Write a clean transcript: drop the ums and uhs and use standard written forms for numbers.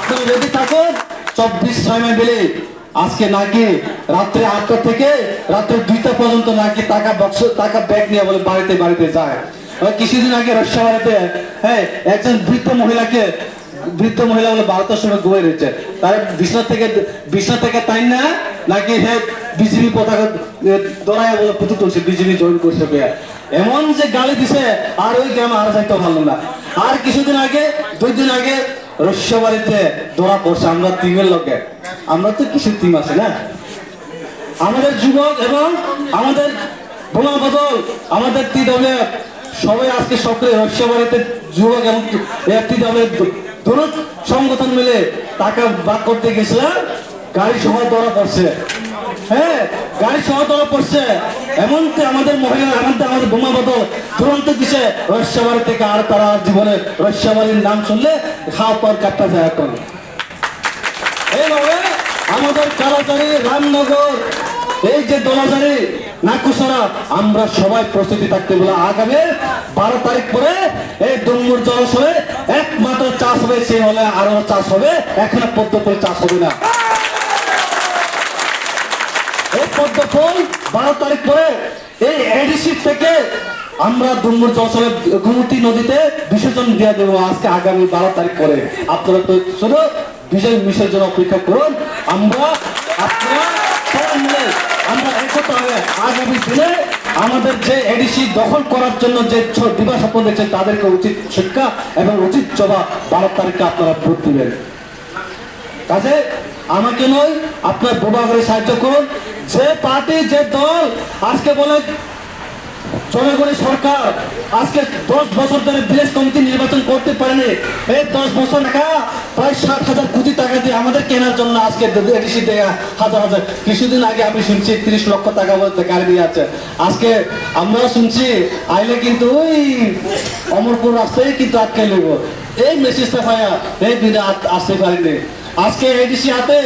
আপনারা রেডি থাকুন 24/6 মিলে আজকে নাকি রাত্রে 8টা থেকে রাত্রে 2টা পর্যন্ত নাকি টাকা বক্স টাকা ব্যাগ নিয়ে বলে বাড়িতে বাড়িতে যায়। কিছুদিন আগে রসাবাড়িতে হ্যাঁ একজন বৃদ্ধ মহিলা বলে 12টার সময় ঘুমিয়ে রয়েছে, তার বিছনা থেকে তাই না নাকি হ্যাঁ বিজেপি পতাকা দড়ায় বলে পুতুল তুলছে, বিজেপি জয়েন করছে। এমন যে গালি দিছে আর ওই গ্রামে আর যাইতে ভালো না। আর কিছুদিন আগে 2 দিন আগে রসাবাড়িতে ধরা পড়ছে আমরা টিমের লোকে, আমরা তো কিছু টিম আছে না, আমাদের যুবক এবং আমাদের বোমা বদল আমাদের TWF সবাই আজকে সক্রিয়। রসাবাড়িতে যুবক এবং TWF দুটো সংগঠন মিলে টাকা ভাগ করতে গেছিলাম, গাড়ি সহ ধরা পড়ছে। হ্যাঁ গাড়ি সহ ধরা পড়ছে, এমনকি আমাদের মহিলা আমাদের বোমা বদল তুরন্ত দিছে রসাবাড়ি থেকে। আর তারা জীবনে রসাবাড়ির নাম শুনলে খাওয়া পর কাটটা যায়। এখন এইভাবে আমাদের কালাচারি রামনগর এই যে দোলাজারি নাকুসরা আমরা সবাই প্রস্তুতি থাকতে বলে আগামী 12 তারিখ পরে এই ডুঙ্গুর জলাশয়ে একমাত্র চাষ হবে, সে হলে আরো চাষ হবে, এখানে পদ্ম ফুল চাষ হবে না। এই পদ্ম ফুল 12 তারিখ পরে এই এডিসি থেকে আমরা ডুঙ্গুর জলাশয়ে গোমতী নদীতে বিসর্জন দিয়ে দেবো আজকে আগামী 12 তারিখ পরে। আপনারা তো শুধু বিজয় মিশের জন্য অপেক্ষা করুন। আমরা আপনারা সবাই মিলে আমরা একতা হয়ে আগামী দিনে আমাদের যে এডিসি দখল করার জন্য যে দিবা স্বপ্ন দেখছেন তাদেরকে উচিত শিক্ষা এবং উচিত জবাব 12 তারিখে আপনারা ভোট দিবেন। কাজে আমাকে নয় আপনার বোবা করে সাহায্য করুন। যে পার্টি যে দল আজকে বলে জনগণের সরকার আজকে 10 বছর ধরে ভিলেজ কমিটি নির্বাচন করতে পারেনি, এই 10 বছর টাকা প্রায় 60,000 কোটি টাকা দিয়ে আমাদের কেনার জন্য আজকে এডিসি দেয়া হাজার কিছুদিন আগে আমি শুনছি 30 লক্ষ টাকা বলতে গাড়ি দিয়ে আছে। আজকে আমরা শুনছি আইলে কিন্তু ওই অমরপুর রাস্তায় কিন্তু আটকে নেব, এই মেসেজটা পায়া এই দিনে আসতে পারিনি। আজকে এডিসি হাতে